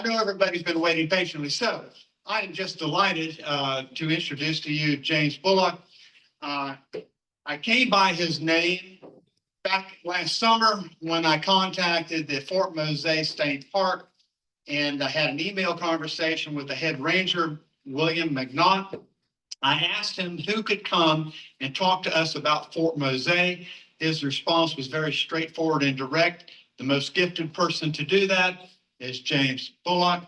I know everybody's been waiting patiently, so I am just delighted to introduce to you James Bullock. I came by his name back last summer when I contacted the Fort Mose State Park, and I had an email conversation with the head ranger, William McNaught. I asked him who could come and talk to us about Fort Mose. His response was very straightforward and direct. The most gifted person to do that is James Bullock.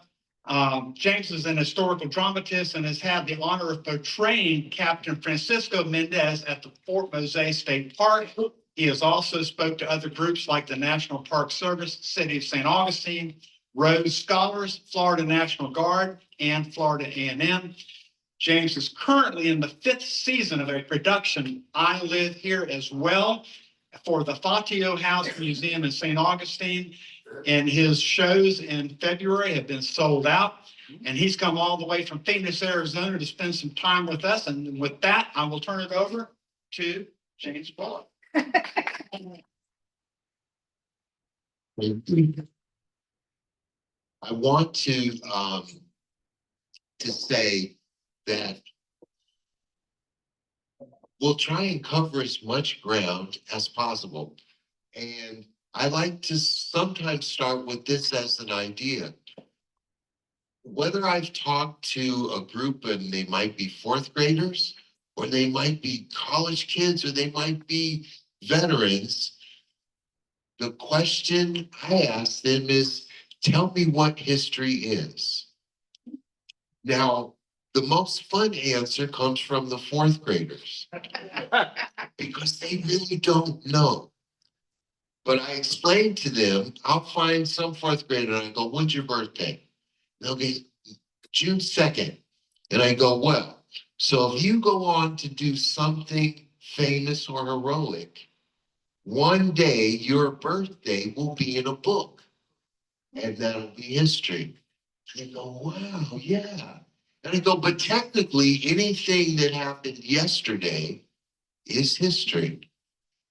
James is an historical dramatist and has had the honor of portraying Captain Francisco Menendez at the Fort Mose State Park. He has also spoke to other groups like the National Park Service, City of St. Augustine, Rhodes Scholars, Florida National Guard, and Florida A&M. James is currently in the 5th season of a production, I Live Here as Well, for the Fatio House Museum in St. Augustine. And his shows in February have been sold out. And he's come all the way from Phoenix, Arizona to spend some time with us. And with that, I will turn it over to James Bullock. I want to say that we'll try and cover as much ground as possible. And I like to sometimes start with this as an idea. Whether I've talked to a group and they might be 4th graders, or they might be college kids, or they might be veterans, the question I ask them is, tell me what history is. Now, the most fun answer comes from the 4th graders because they really don't know. But I explain to them, I'll find some 4th grader and I go, when's your birthday? And they'll be June 2nd. And I go, well, so if you go on to do something famous or heroic, one day your birthday will be in a book and that'll be history. They go, wow, yeah. And I go, but technically anything that happened yesterday is history.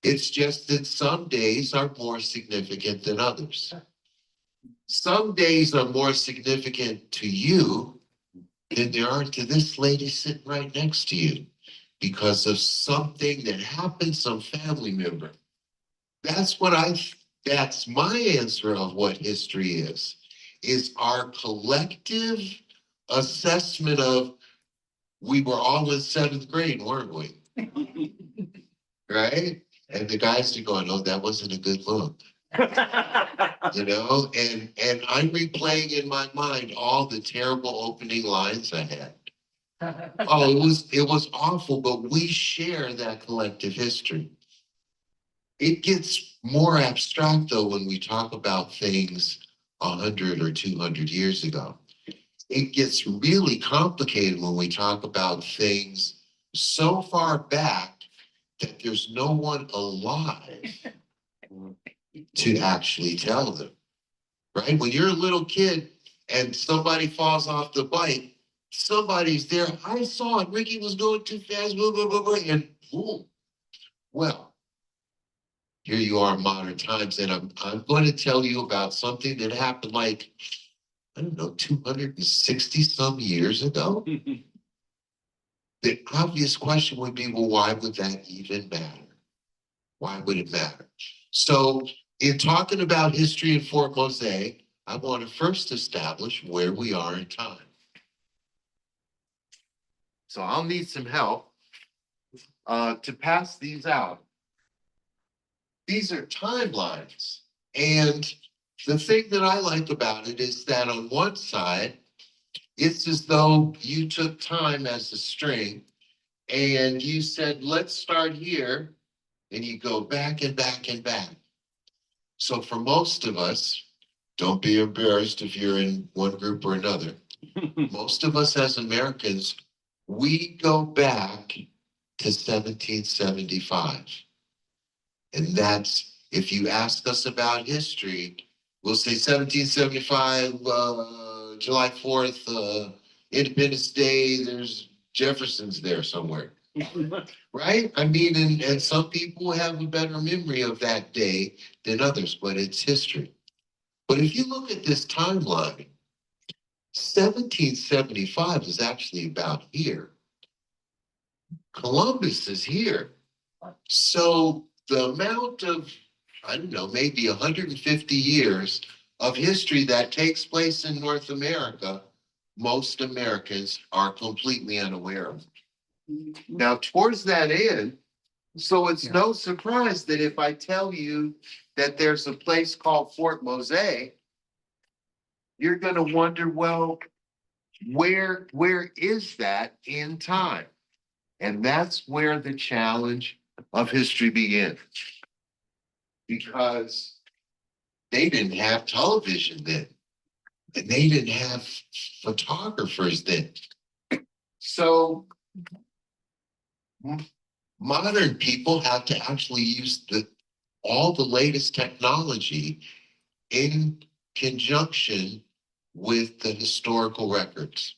It's just that some days are more significant than others. Some days are more significant to you than they are to this lady sitting right next to you because of something that happened, some family member. That's my answer of what history is our collective assessment of we were all in 7th grade, weren't we? Right? And the guys are going, oh, that wasn't a good look. You know, and I'm replaying in my mind all the terrible opening lines I had. Oh, it was awful, but we share that collective history. It gets more abstract though when we talk about things 100 or 200 years ago. It gets really complicated when we talk about things so far back that there's no one alive to actually tell them, right? When you're a little kid and somebody falls off the bike, somebody's there. I saw it. Ricky was going too fast, blah, blah, blah, blah, and boom. Well, here you are in modern times, and I'm going to tell you about something that happened like, I don't know, 260 some years ago. The obvious question would be, well, why would that even matter? Why would it matter? So in talking about history in Fort Mose, I want to first establish where we are in time. So I'll need some help to pass these out. These are timelines. And the thing that I like about it is that on one side, it's as though you took time as a string and you said, let's start here. And you go back and back and back. So for most of us, don't be embarrassed if you're in one group or another. Most of us as Americans, we go back to 1775. And that's, if you ask us about history, we'll say 1775, July 4th, Independence Day, there's Jefferson's there somewhere. Right? I mean, and some people have a better memory of that day than others, but it's history. But if you look at this timeline, 1775 is actually about here. Columbus is here. So the amount of, I don't know, maybe 150 years of history that takes place in North America, most Americans are completely unaware of. Now, towards that end, so it's no surprise that if I tell you that there's a place called Fort Mose, you're going to wonder, well, where is that in time? And that's where the challenge of history begins. Because they didn't have television then, and they didn't have photographers then. So modern people have to actually use all the latest technology in conjunction with the historical records.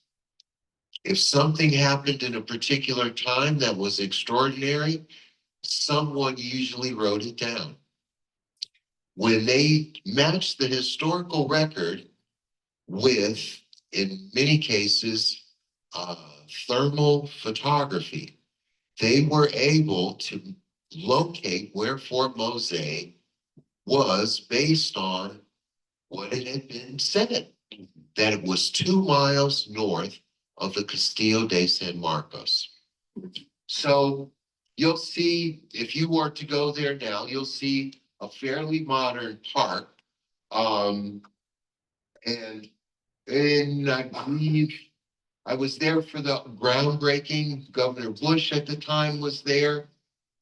If something happened in a particular time that was extraordinary, someone usually wrote it down. When they matched the historical record with, in many cases, thermal photography, they were able to locate where Fort Mose was based on what it had been said, that it was 2 miles north of the Castillo de San Marcos. So you'll see, if you were to go there now, you'll see a fairly modern park. And I believe I was there for the groundbreaking. Governor Bush at the time was there.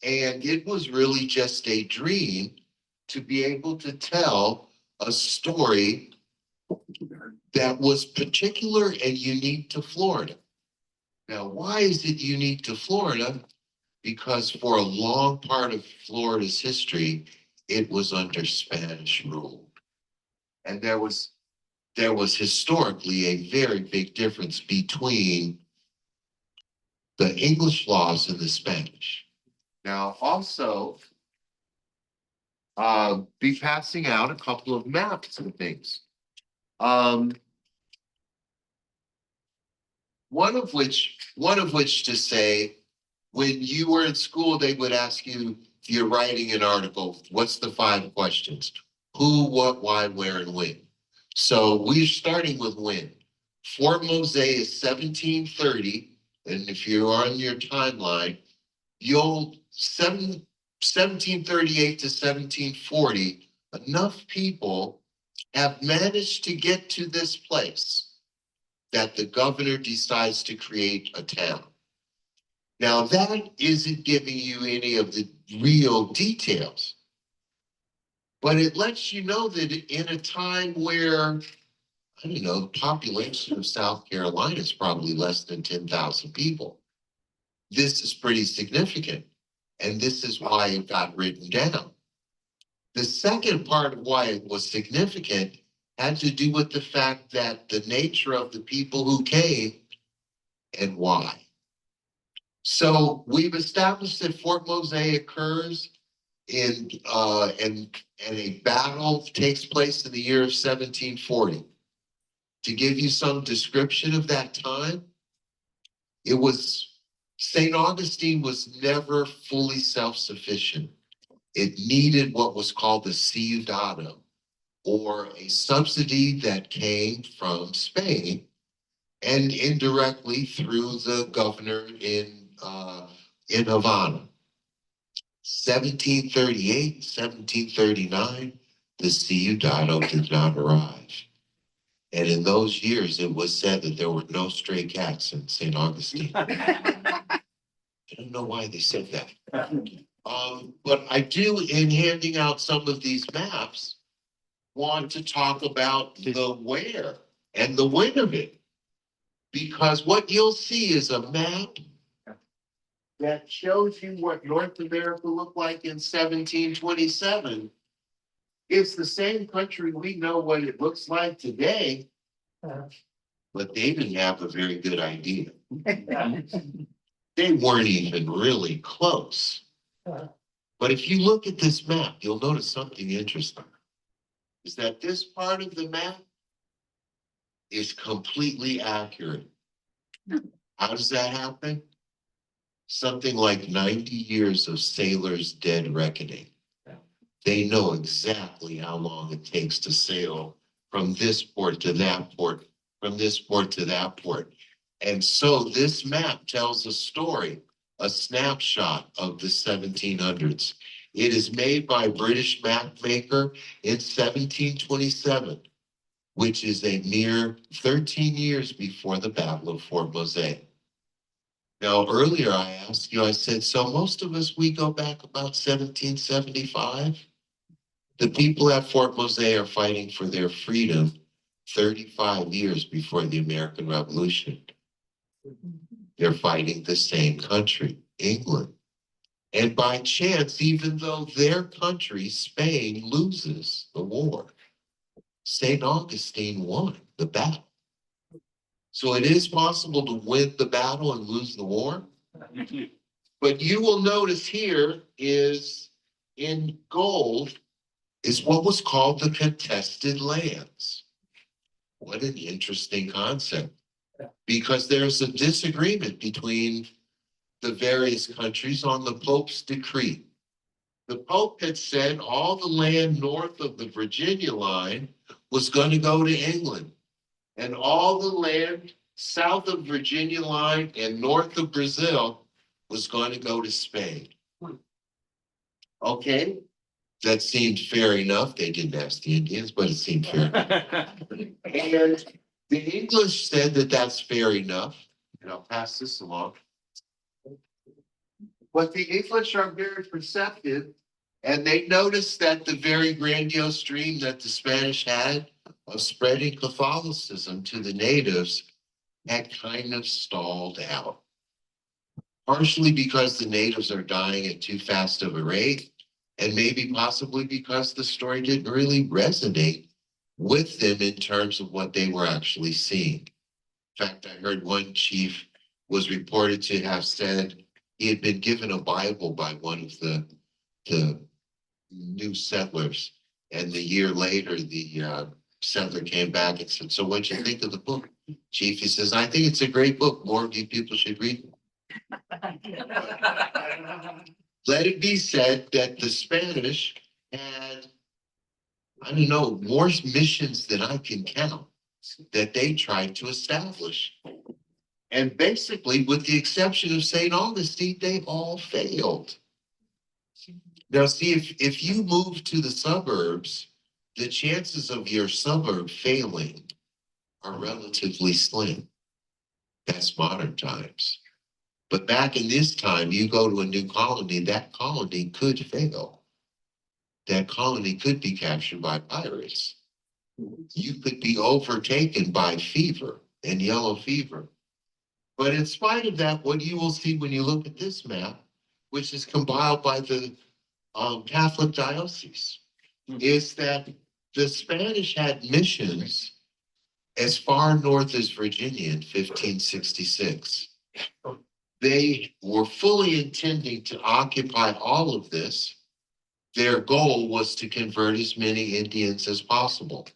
And it was really just a dream to be able to tell a story that was particular and unique to Florida. Now, why is it unique to Florida? Because for a long part of Florida's history, it was under Spanish rule. And there was historically a very big difference between the English laws and the Spanish. Now, also, be passing out a couple of maps and things. One of which to say, when you were in school, they would ask you, if you're writing an article, what's the 5 questions? Who, what, why, where, and when. So we're starting with when. Fort Mose is 1730, and if you're on your timeline, 1738 to 1740, enough people have managed to get to this place that the governor decides to create a town. Now, that isn't giving you any of the real details, but it lets you know that in a time where, I don't know, the population of South Carolina is probably less than 10,000 people. This is pretty significant, and this is why it got written down. The second part of why it was significant had to do with the fact that the nature of the people who came and why. So we've established that Fort Mose occurs and a battle takes place in the year of 1740. To give you some description of that time, St. Augustine was never fully self-sufficient. It needed what was called the ciudadano, or a subsidy that came from Spain and indirectly through the governor in Havana. 1738, 1739, the ciudadano did not arrive. And in those years, it was said that there were no stray cats in St. Augustine. I don't know why they said that. But I do, in handing out some of these maps, want to talk about the where and the when of it. Because what you'll see is a map that shows you what North America looked like in 1727. It's the same country we know what it looks like today, but they didn't have a very good idea. They weren't even really close. But if you look at this map, you'll notice something interesting. Is that this part of the map is completely accurate. How does that happen? Something like 90 years of sailors' dead reckoning. They know exactly how long it takes to sail from this port to that port, from this port to that port. And so this map tells a story, a snapshot of the 1700s. It is made by a British map maker in 1727, which is a mere 13 years before the Battle of Fort Mose. Now, earlier I asked you, I said, so most of us, we go back about 1775. The people at Fort Mose are fighting for their freedom 35 years before the American Revolution. They're fighting the same country, England. And by chance, even though their country, Spain, loses the war, St. Augustine won the battle. So it is possible to win the battle and lose the war. But you will notice here is in gold is what was called the contested lands. What an interesting concept, because there's a disagreement between the various countries on the Pope's decree. The Pope had said all the land north of the Virginia line was going to go to England, and all the land south of Virginia line and north of Brazil was going to go to Spain. Okay, that seemed fair enough. They didn't ask the Indians, but it seemed fair enough. And the English said that that's fair enough. And I'll pass this along. But the English are very perceptive, and they noticed that the very grandiose dream that the Spanish had of spreading Catholicism to the natives had kind of stalled out. Partially because the natives are dying at too fast of a rate, and maybe possibly because the story didn't really resonate with them in terms of what they were actually seeing. In fact, I heard one chief was reported to have said he had been given a Bible by one of the new settlers, and the year later, the settler came back and said, "So what'd you think of the book, Chief?" He says, "I think it's a great book. More of you people should read it." Let it be said that the Spanish had, I don't know, more missions than I can count that they tried to establish. And basically, with the exception of St. Augustine, they all failed. Now, see, if you move to the suburbs, the chances of your suburb failing are relatively slim. That's modern times. But back in this time, you go to a new colony, that colony could fail. That colony could be captured by pirates. You could be overtaken by fever and yellow fever. But in spite of that, what you will see when you look at this map, which is compiled by the Catholic diocese, is that the Spanish had missions as far north as Virginia in 1566. They were fully intending to occupy all of this. Their goal was to convert as many Indians as possible.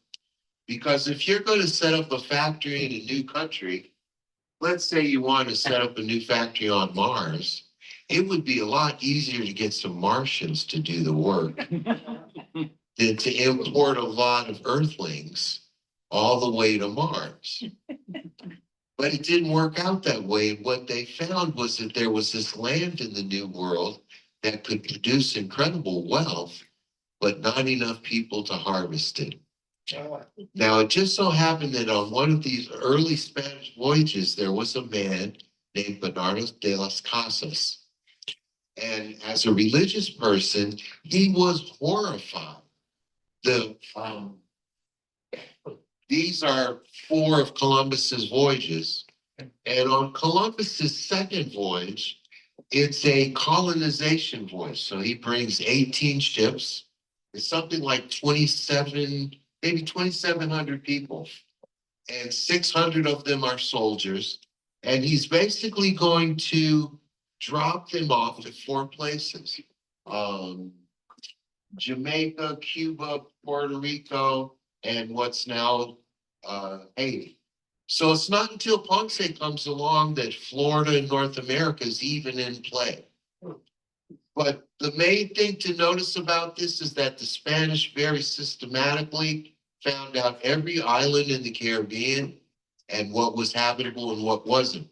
Because if you're going to set up a factory in a new country, let's say you want to set up a new factory on Mars, it would be a lot easier to get some Martians to do the work than to import a lot of Earthlings all the way to Mars. But it didn't work out that way. What they found was that there was this land in the New World that could produce incredible wealth, but not enough people to harvest it. Now, it just so happened that on one of these early Spanish voyages, there was a man named Bernardo de las Casas. And as a religious person, he was horrified. These are 4 of Columbus's voyages. And on Columbus's second voyage, it's a colonization voyage. So he brings 18 ships. It's something like 27, maybe 2,700 people. And 600 of them are soldiers. And he's basically going to drop them off at 4 places. Jamaica, Cuba, Puerto Rico, and what's now Haiti. So it's not until Ponce comes along that Florida and North America is even in play. But the main thing to notice about this is that the Spanish very systematically found out every island in the Caribbean and what was habitable and what wasn't.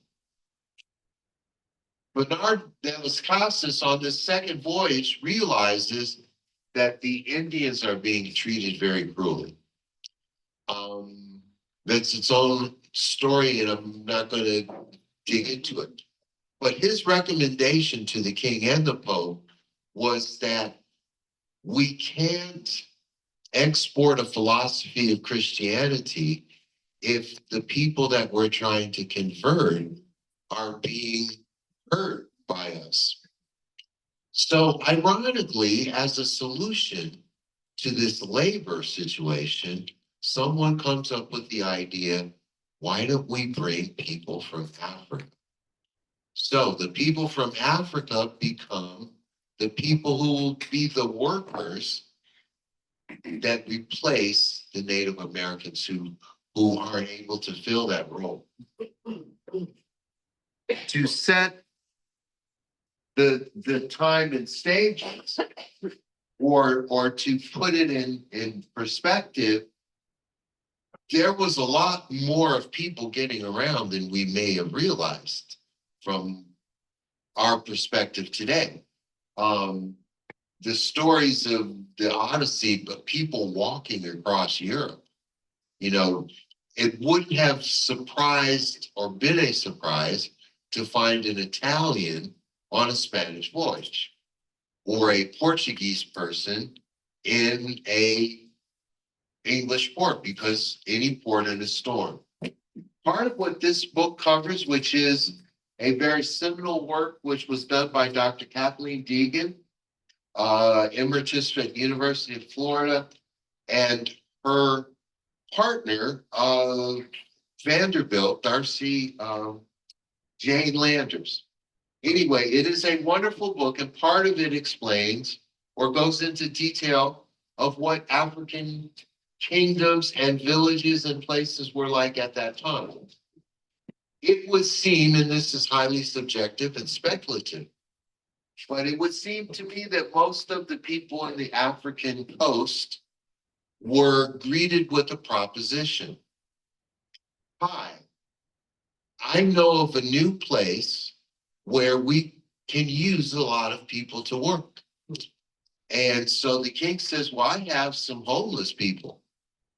Bernard de las Casas on this second voyage realizes that the Indians are being treated very cruelly. That's its own story, and I'm not going to dig into it. But his recommendation to the king and the pope was that we can't export a philosophy of Christianity if the people that we're trying to convert are being hurt by us. So ironically, as a solution to this labor situation, someone comes up with the idea, why don't we bring people from Africa? So the people from Africa become the people who will be the workers that replace the Native Americans who aren't able to fill that role. To set the time and stages, or to put it in perspective, there was a lot more of people getting around than we may have realized from our perspective today. The stories of the Odyssey, but people walking across Europe, you know, it wouldn't have surprised or been a surprise to find an Italian on a Spanish voyage or a Portuguese person in a English port, because any port in a storm. Part of what this book covers, which is a very seminal work, which was done by Dr. Kathleen Deegan, emeritus at University of Florida, and her partner, Vanderbilt, Darcy Jane Landers. Anyway, it is a wonderful book, and part of it explains or goes into detail of what African kingdoms and villages and places were like at that time. It would seem, and this is highly subjective and speculative, but it would seem to me that most of the people in the African coast were greeted with a proposition. Hi, I know of a new place where we can use a lot of people to work. And so the king says, well, I have some homeless people,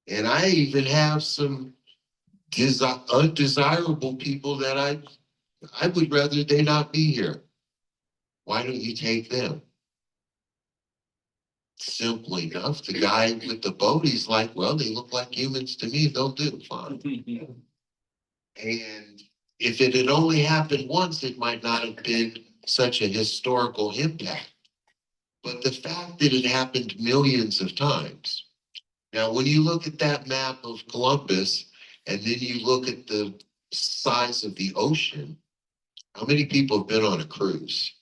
and I even have some undesirable people that I would rather they not be here. Why don't you take them? Simple enough. The guy with the boat, he's like, well, they look like humans to me. They'll do fine. And if it had only happened once, it might not have been such a historical impact. But the fact that it happened millions of times. Now, when you look at that map of Columbus, and then you look at the size of the ocean, how many people have been on a cruise?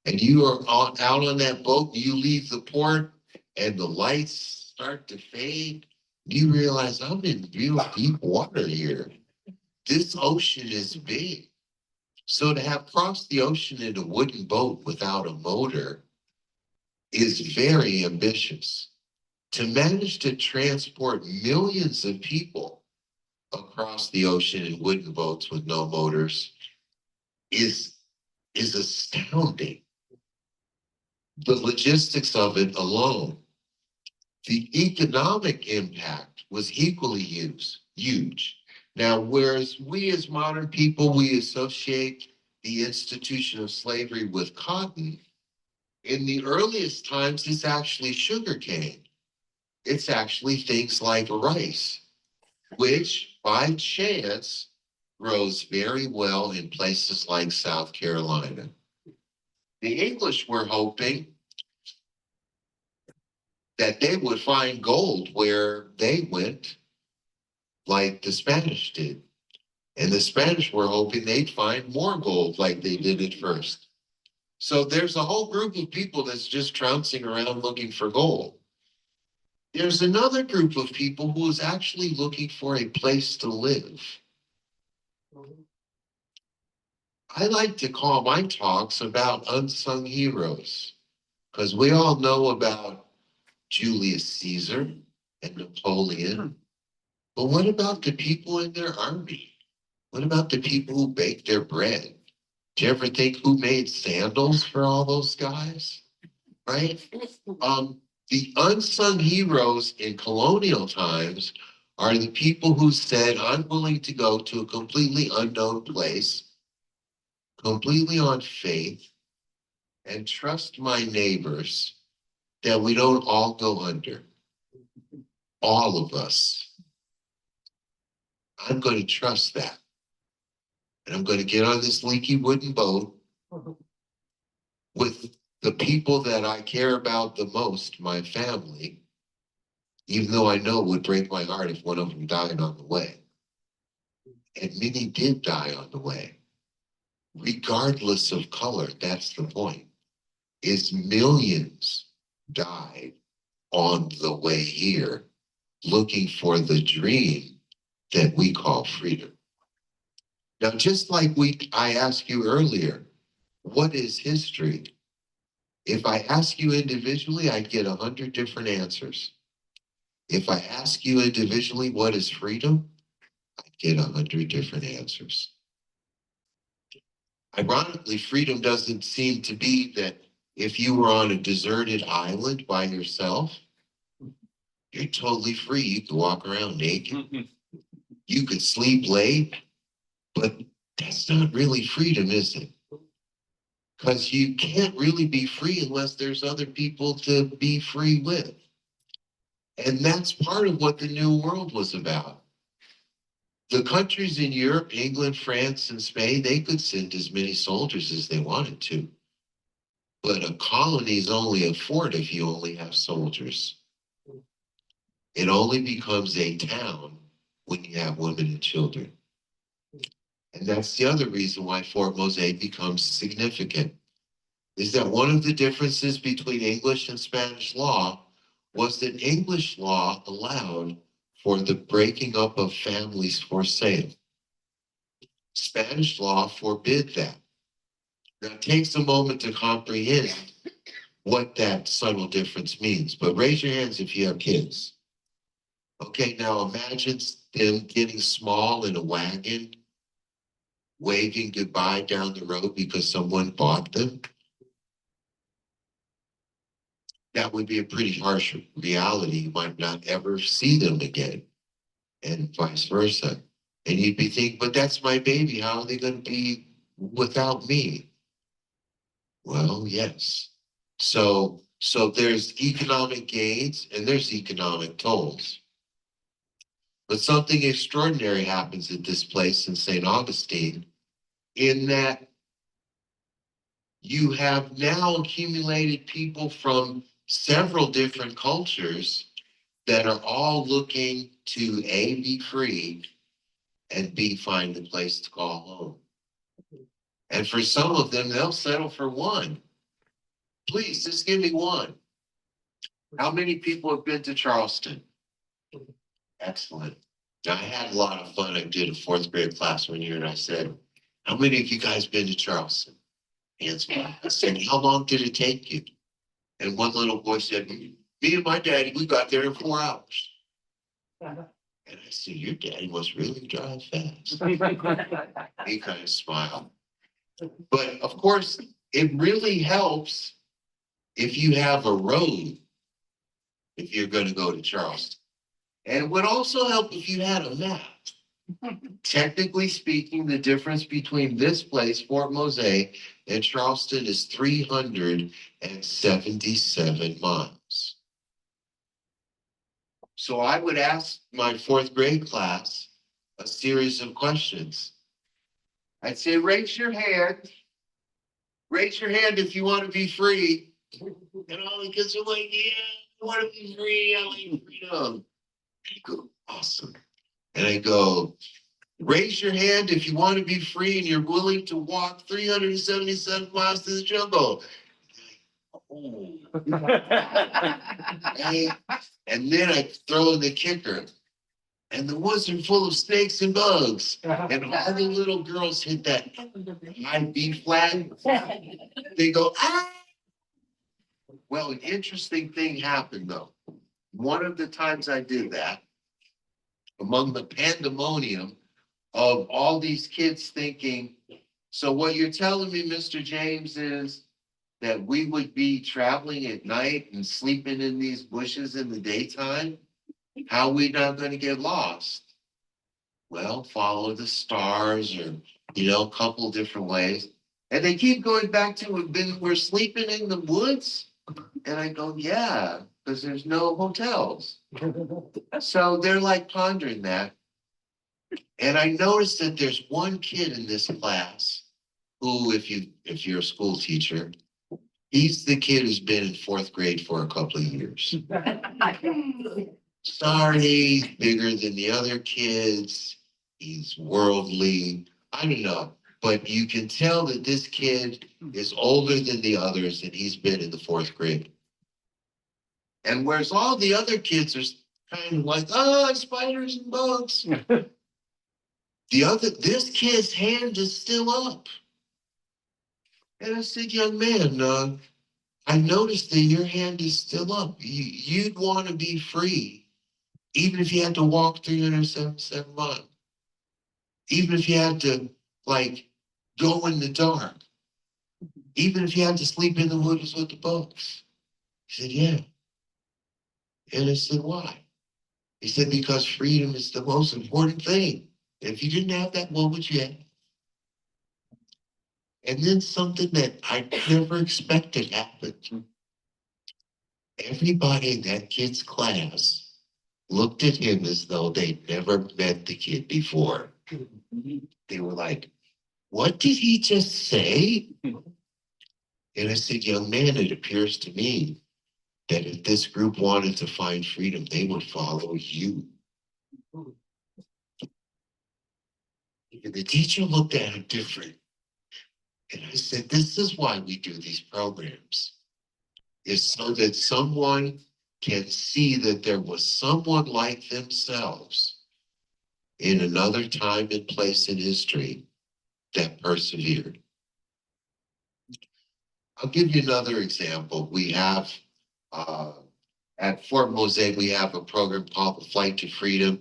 And you are out on that boat, you leave the port, and the lights start to fade. You realize I'm in real deep water here. This ocean is big. So to have crossed the ocean in a wooden boat without a motor is very ambitious. To manage to transport millions of people across the ocean in wooden boats with no motors is astounding. The logistics of it alone. The economic impact was equally huge. Now, whereas we as modern people, we associate the institution of slavery with cotton, in the earliest times, it's actually sugarcane. It's actually things like rice, which by chance grows very well in places like South Carolina. The English were hoping that they would find gold where they went, like the Spanish did. And the Spanish were hoping they'd find more gold like they did at first. So there's a whole group of people that's just trouncing around looking for gold. There's another group of people who is actually looking for a place to live. I like to call my talks about unsung heroes, because we all know about Julius Caesar and Napoleon. But what about the people in their army? What about the people who baked their bread? Do you ever think who made sandals for all those guys? Right? The unsung heroes in colonial times are the people who said, I'm willing to go to a completely unknown place, completely on faith, and trust my neighbors that we don't all go under. All of us. I'm going to trust that. And I'm going to get on this leaky wooden boat with the people that I care about the most, my family, even though I know it would break my heart if one of them died on the way. And many did die on the way. Regardless of color, that's the point, is millions died on the way here, looking for the dream that we call freedom. Now, just like I asked you earlier, what is history? If I ask you individually, I'd get 100 different answers. If I ask you individually, what is freedom? I'd get 100 different answers. Ironically, freedom doesn't seem to be that if you were on a deserted island by yourself, you're totally free. You could walk around naked. You could sleep late, but that's not really freedom, is it? Because you can't really be free unless there's other people to be free with. And that's part of what the New World was about. The countries in Europe, England, France, and Spain, they could send as many soldiers as they wanted to. But a colony is only a fort if you only have soldiers. It only becomes a town when you have women and children. And that's the other reason why Fort Mose becomes significant, is that one of the differences between English and Spanish law was that English law allowed for the breaking up of families for sale. Spanish law forbid that. Now it takes a moment to comprehend what that subtle difference means, but raise your hands if you have kids. Okay, now imagine them getting small in a wagon, waving goodbye down the road because someone bought them. That would be a pretty harsh reality. You might not ever see them again, and vice versa. And you'd be thinking, but that's my baby. How are they going to be without me? Well, yes. So there's economic gains and there's economic tolls. But something extraordinary happens at this place in St. Augustine, in that you have now accumulated people from several different cultures that are all looking to A, be free, and B, find a place to call home. And for some of them, they'll settle for one. Please, just give me one. How many people have been to Charleston? Excellent. Now, I had a lot of fun. I did a fourth grade class one year, and I said, how many of you guys been to Charleston? Hands went up. I said, how long did it take you? And one little boy said, me and my daddy, we got there in 4 hours. And I said, your daddy must really drive fast. He kind of smiled. But of course, it really helps if you have a road, if you're going to go to Charleston. And it would also help if you had a map. Technically speaking, the difference between this place, Fort Mose, and Charleston is 377 miles. So I would ask my fourth grade class a series of questions. I'd say, raise your hand. Raise your hand if you want to be free. And all the kids are like, yeah, I want to be free. I like freedom. And I go, awesome. And I go, raise your hand if you want to be free and you're willing to walk 377 miles to the jungle. Oh. And then I throw in the kicker. and the woods are full of snakes and bugs. And all the little girls hit that high B flat. They go, ah. Well, an interesting thing happened though. One of the times I did that, among the pandemonium of all these kids thinking, so what you're telling me, Mr. James, is that we would be traveling at night and sleeping in these bushes in the daytime? How are we not going to get lost? Well, follow the stars or, a couple different ways. And they keep going back to, we're sleeping in the woods? And I go, yeah, because there's no hotels. So they're like pondering that. And I noticed that there's one kid in this class who, if you're a school teacher, he's the kid who's been in fourth grade for a couple of years. Sorry, bigger than the other kids. He's worldly. I don't know. But you can tell that this kid is older than the others and he's been in the fourth grade. And whereas all the other kids are kind of like, oh, spiders and bugs. This kid's hand is still up. And I said, young man, I noticed that your hand is still up. You'd want to be free, even if you had to walk 377 miles. Even if you had to, go in the dark. Even if you had to sleep in the woods with the bugs. He said, yeah. And I said, why? He said, because freedom is the most important thing. If you didn't have that, what would you have? And then something that I never expected happened. Everybody in that kid's class looked at him as though they'd never met the kid before. They were like, what did he just say? And I said, young man, it appears to me that if this group wanted to find freedom, they would follow you. And the teacher looked at him different. And I said, this is why we do these programs, is so that someone can see that there was someone like themselves in another time and place in history that persevered. I'll give you another example. We have, at Fort Mose, we have a program called The Flight to Freedom.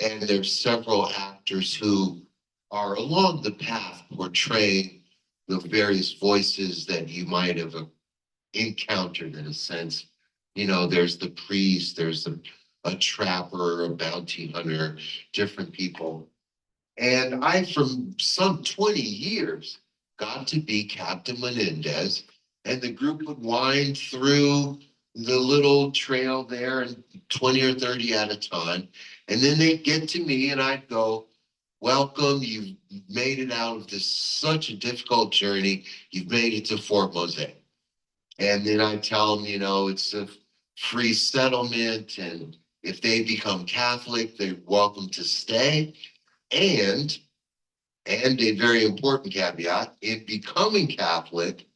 And there's several actors who are along the path portraying the various voices that you might have encountered in a sense. There's the priest, there's a trapper, a bounty hunter, different people. And I, from some 20 years, got to be Captain Menendez, and the group would wind through the little trail there, and 20 or 30 at a time. And then they'd get to me and I'd go, welcome, you've made it out of this such a difficult journey. You've made it to Fort Mose. And then I'd tell them, it's a free settlement. And if they become Catholic, they're welcome to stay. And a very important caveat, in becoming Catholic,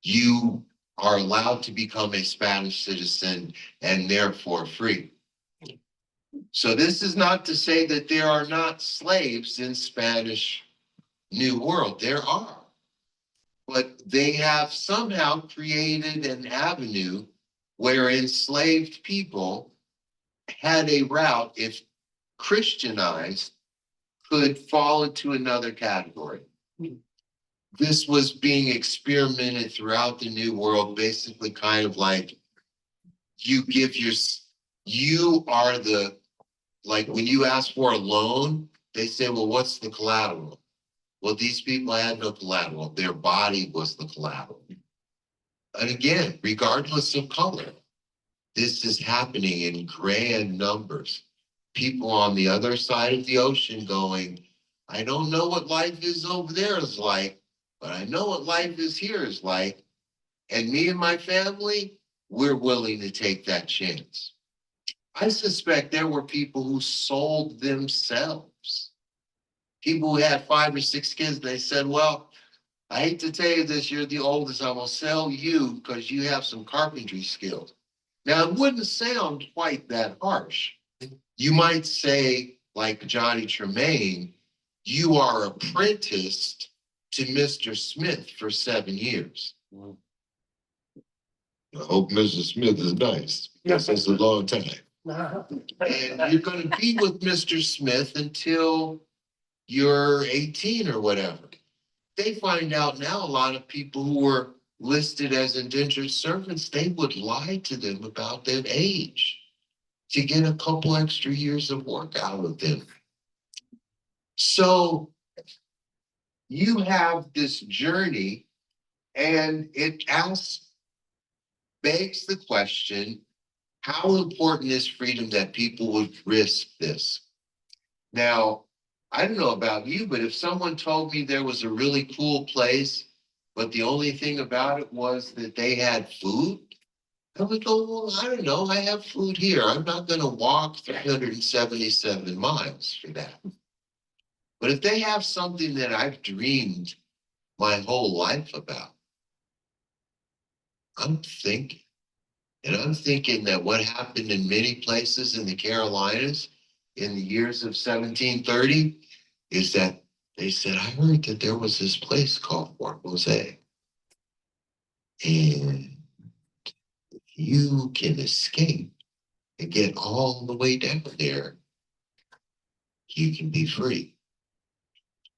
you are allowed to become a Spanish citizen and therefore free. So this is not to say that there are not slaves in Spanish New World. There are. But they have somehow created an avenue where enslaved people had a route, if Christianized, could fall into another category. This was being experimented throughout the New World, basically kind of like you are the, like when you ask for a loan, they say, well, what's the collateral? Well, these people had no collateral. Their body was the collateral. And again, regardless of color, this is happening in grand numbers. People on the other side of the ocean going, I don't know what life is over there is like, but I know what life is here is like. And me and my family, we're willing to take that chance. I suspect there were people who sold themselves. People who had 5 or 6 kids, they said, well, I hate to tell you this, you're the oldest, I'm gonna sell you because you have some carpentry skills. Now, it wouldn't sound quite that harsh, You might say, like Johnny Tremaine, you are apprenticed to Mr. Smith for 7 years. I hope Mrs. Smith is nice, because it's a long time. And you're gonna be with Mr. Smith until you're 18 or whatever. They find out now a lot of people who were listed as indentured servants, they would lie to them about their age to get a couple extra years of work out of them. So you have this journey, and it begs the question, how important is freedom that people would risk this? Now, I don't know about you, but if someone told me there was a really cool place, but the only thing about it was that they had food, I would go, well, I don't know, I have food here. I'm not gonna walk 377 miles for that. But if they have something that I've dreamed my whole life about, I'm thinking. And I'm thinking that what happened in many places in the Carolinas in the years of 1730 is that they said, I heard that there was this place called Fort Mose. And you can escape and get all the way down there. You can be free.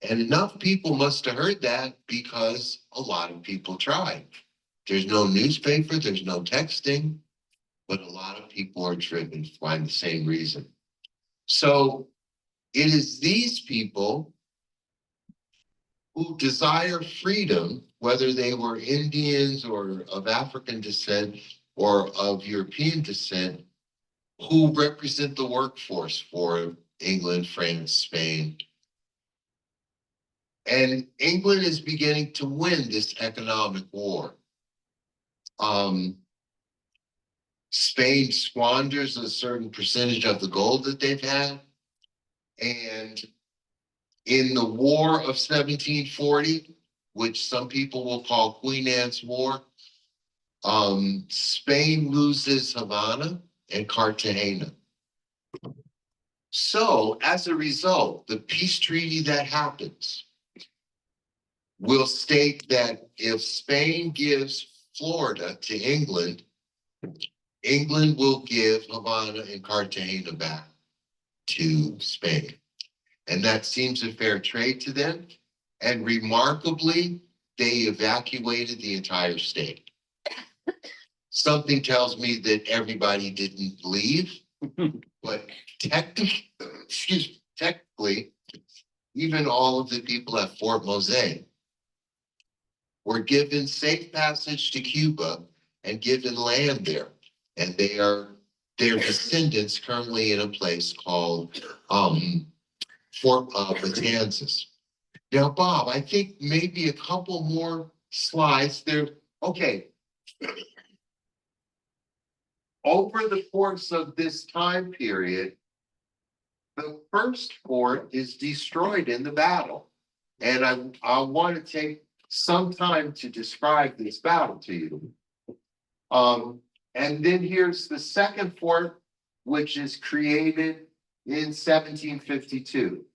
And enough people must have heard that because a lot of people tried. There's no newspaper, there's no texting, but a lot of people are driven by the same reason. So it is these people who desire freedom, whether they were Indians or of African descent or of European descent, who represent the workforce for England, France, Spain. And England is beginning to win this economic war. Spain squanders a certain percentage of the gold that they've had. And in the War of 1740, which some people will call Queen Anne's War, Spain loses Havana and Cartagena. So as a result, the peace treaty that happens will state that if Spain gives Florida to England, England will give Havana and Cartagena back to Spain. And that seems a fair trade to them. And remarkably, they evacuated the entire state. Something tells me that everybody didn't leave, but technically, even all of the people at Fort Mose were given safe passage to Cuba and given land there. And they are their descendants currently in a place called Fort Matanzas. Now, Bob, I think maybe a couple more slides there. Okay. Over the course of this time period, the first fort is destroyed in the battle. And I want to take some time to describe this battle to you. And then here's the second fort, which is created in 1752.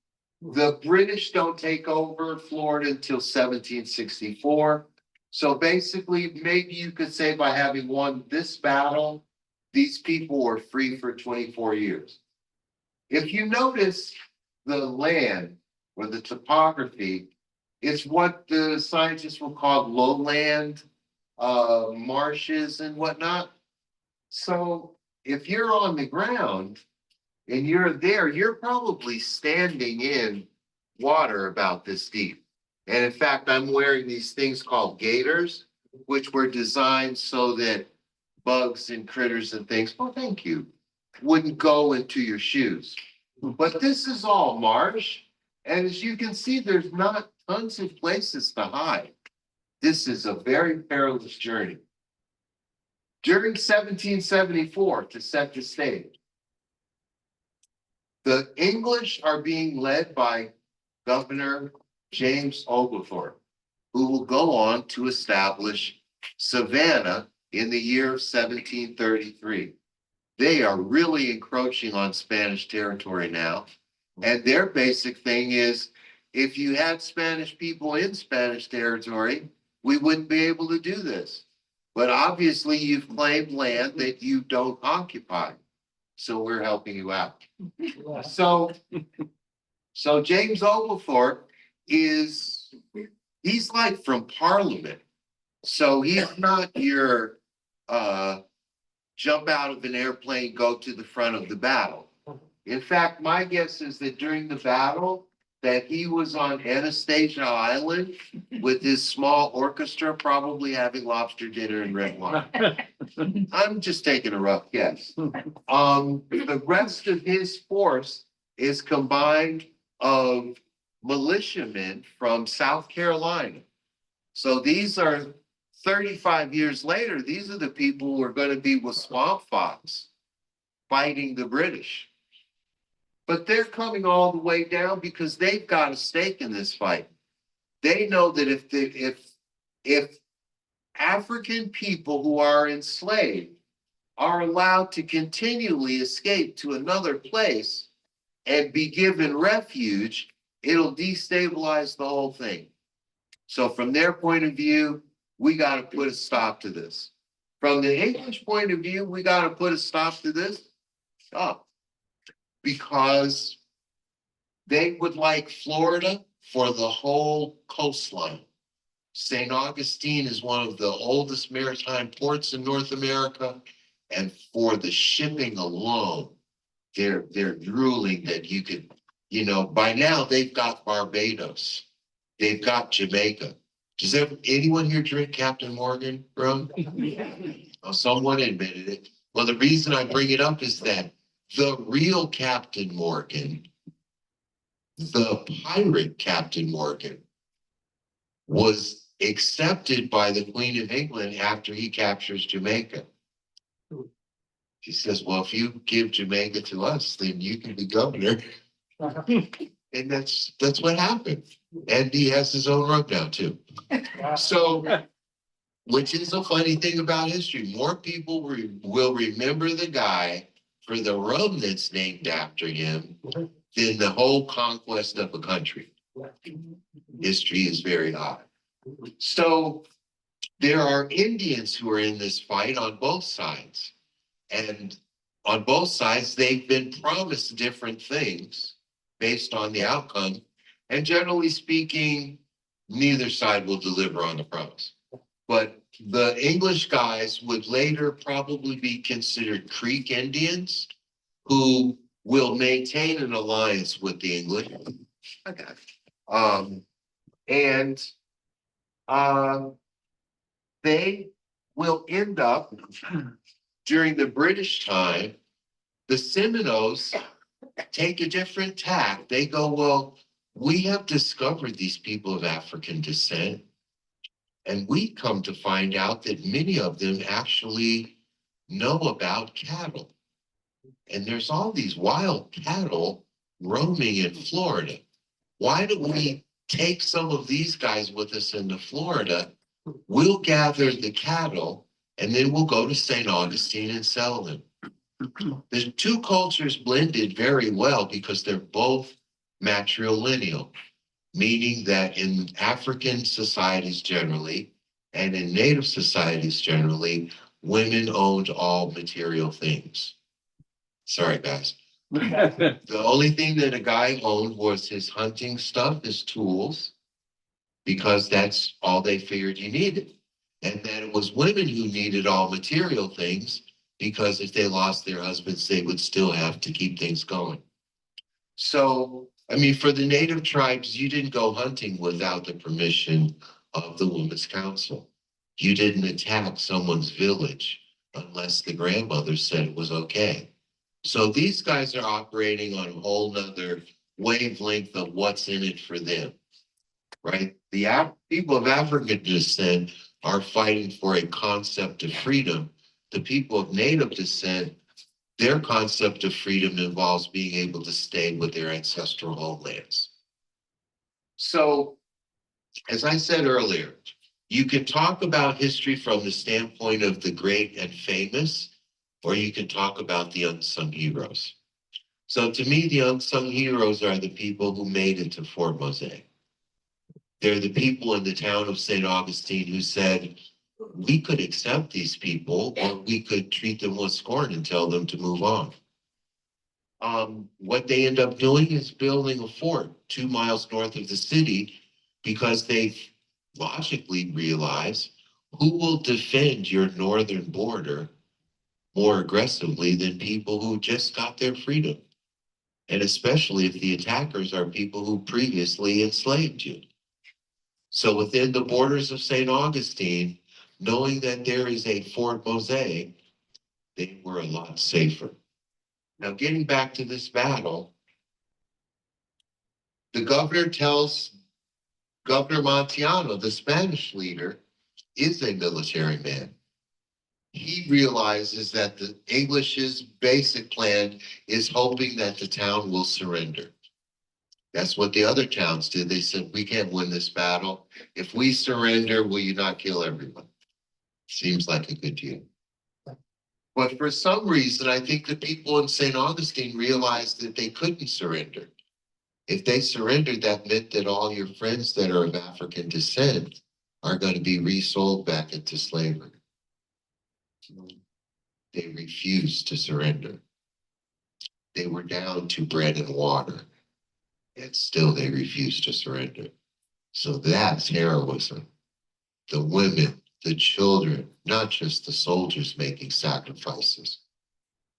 The British don't take over Florida until 1764. So basically, maybe you could say by having won this battle, these people were free for 24 years. If you notice the land or the topography, it's what the scientists will call lowland, marshes and whatnot. So if you're on the ground and you're there, you're probably standing in water about this deep. And in fact, I'm wearing these things called gaiters, which were designed so that bugs and critters and things, oh, thank you, wouldn't go into your shoes. But this is all marsh. And as you can see, there's not tons of places to hide. This is a very perilous journey. During 1774, to set the stage, the English are being led by Governor James Oglethorpe, who will go on to establish Savannah in the year of 1733. they are really encroaching on Spanish territory now. And their basic thing is, if you had Spanish people in Spanish territory, we wouldn't be able to do this. But obviously you've claimed land that you don't occupy. So we're helping you out. So James Oglethorpe he's like from Parliament. So he's not your jump out of an airplane, go to the front of the battle. In fact, my guess is that during the battle, that he was on Anastasia Island with his small orchestra, probably having lobster dinner and red wine. I'm just taking a rough guess. The rest of his force is combined of militiamen from South Carolina. So these are 35 years later, these are the people who are going to be with Swamp Fox fighting the British. But they're coming all the way down because they've got a stake in this fight. They know that if African people who are enslaved are allowed to continually escape to another place and be given refuge, it'll destabilize the whole thing. So from their point of view, we got to put a stop to this. From the English point of view, we got to put a stop to this. Stop. Because they would like Florida for the whole coastline. St. Augustine is one of the oldest maritime ports in North America. And for the shipping alone, they're drooling that you could, by now they've got Barbados. They've got Jamaica. Does anyone here drink Captain Morgan rum? Oh, someone admitted it. Well, the reason I bring it up is that the real Captain Morgan, the pirate Captain Morgan, was accepted by the Queen of England after he captures Jamaica. She says, well, if you give Jamaica to us, then you can be governor. And that's what happened. And he has his own rum now too. So, which is a funny thing about history. More people will remember the guy for the rum that's named after him than the whole conquest of a country. History is very odd. So there are Indians who are in this fight on both sides. And on both sides, they've been promised different things based on the outcome. And generally speaking, neither side will deliver on the promise. But the English guys would later probably be considered Creek Indians who will maintain an alliance with the English. Okay. They will end up during the British time, the Seminoles take a different tack. They go, well, we have discovered these people of African descent, and we come to find out that many of them actually know about cattle. And there's all these wild cattle roaming in Florida. Why don't we take some of these guys with us into Florida? We'll gather the cattle, and then we'll go to St. Augustine and sell them. The two cultures blended very well because they're both matrilineal, meaning that in African societies generally, and in Native societies generally, women owned all material things. Sorry, guys. The only thing that a guy owned was his hunting stuff, his tools, because that's all they figured he needed. And that it was women who needed all material things, because if they lost their husbands, they would still have to keep things going. So, I mean, for the Native tribes, you didn't go hunting without the permission of the Women's Council. You didn't attack someone's village unless the grandmother said it was okay. So these guys are operating on a whole nother wavelength of what's in it for them, right? The people of African descent are fighting for a concept of freedom. The people of Native descent, their concept of freedom involves being able to stay with their ancestral homelands. So, as I said earlier, you can talk about history from the standpoint of the great and famous, or you can talk about the unsung heroes. So to me, the unsung heroes are the people who made it to Fort Mose. They're the people in the town of St. Augustine who said, we could accept these people or we could treat them with scorn and tell them to move on. What they end up doing is building a fort 2 miles north of the city because they logically realize who will defend your northern border more aggressively than people who just got their freedom. And especially if the attackers are people who previously enslaved you. So within the borders of St. Augustine, knowing that there is a Fort Mose, they were a lot safer. Now, getting back to this battle, the governor tells Governor Montiano, the Spanish leader, is a military man. He realizes that the English's basic plan is hoping that the town will surrender. That's what the other towns did. They said, we can't win this battle. If we surrender, will you not kill everyone? Seems like a good deal. But for some reason, I think the people in St. Augustine realized that they couldn't surrender. If they surrendered, that meant that all your friends that are of African descent are going to be resold back into slavery. They refused to surrender. They were down to bread and water, and still they refused to surrender. So that's heroism. The women, the children, not just the soldiers making sacrifices.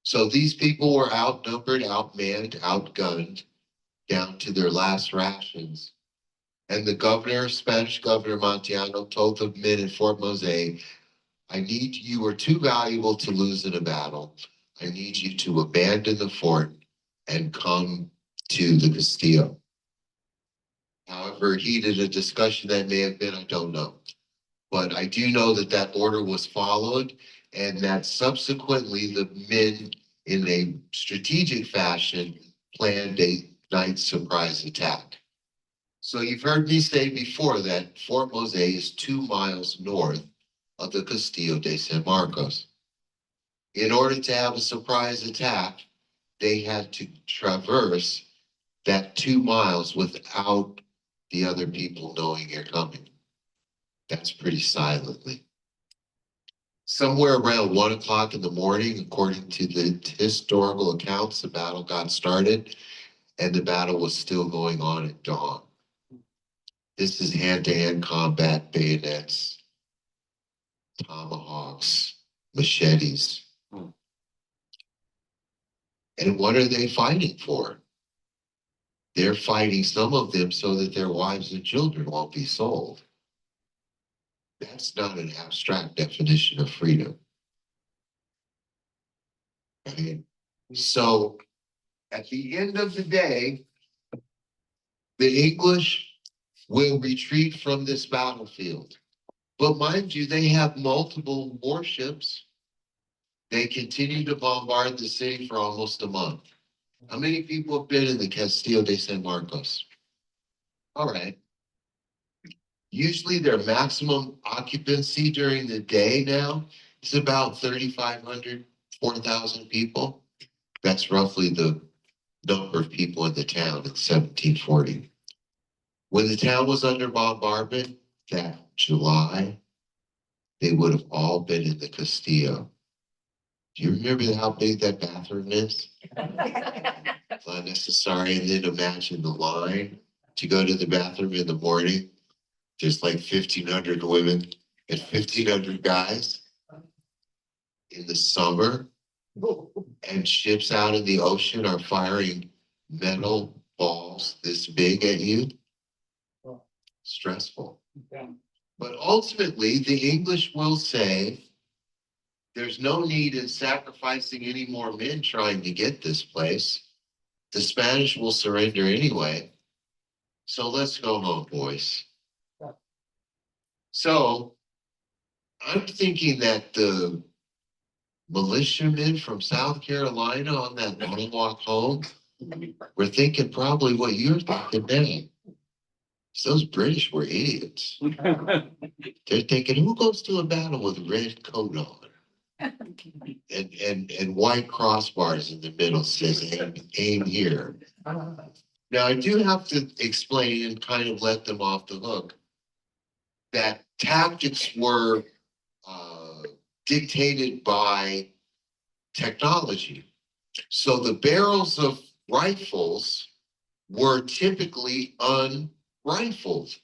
So these people were outnumbered, outmanned, outgunned, down to their last rations. And the governor, Spanish Governor Montiano, told the men in Fort Mose, you are too valuable to lose in a battle. I need you to abandon the fort and come to the Castillo. However heated a discussion that may have been, I don't know. But I do know that that order was followed and that subsequently the men in a strategic fashion planned a night surprise attack. So you've heard me say before that Fort Mose is 2 miles north of the Castillo de San Marcos. In order to have a surprise attack, they had to traverse that 2 miles without the other people knowing you're coming. That's pretty silently. Somewhere around 1 o'clock in the morning, according to the historical accounts, the battle got started and the battle was still going on at dawn. This is hand-to-hand combat, bayonets, tomahawks, machetes. And what are they fighting for? They're fighting, some of them, so that their wives and children won't be sold. That's not an abstract definition of freedom. Right? So at the end of the day, the English will retreat from this battlefield. But mind you, they have multiple warships. They continue to bombard the city for almost a month. How many people have been in the Castillo de San Marcos? All right. Usually their maximum occupancy during the day now is about 3,500, 4,000 people. That's roughly the number of people in the town in 1740. When the town was under bombardment that July, they would have all been in the Castillo. Do you remember how big that bathroom is? It's unnecessary. And then imagine the line to go to the bathroom in the morning. There's like 1,500 women and 1,500 guys in the summer, and ships out in the ocean are firing metal balls this big at you. Stressful. But ultimately, the English will say, there's no need in sacrificing any more men trying to get this place. The Spanish will surrender anyway. So let's go home, boys. So I'm thinking that the militiamen from South Carolina on that long walk home were thinking probably what you're thinking now. Those British were idiots. They're thinking, who goes to a battle with a red coat on? and white crossbars in the middle says aim here. Now, I do have to explain and kind of let them off the hook that tactics were dictated by technology. So the barrels of rifles were typically unrifled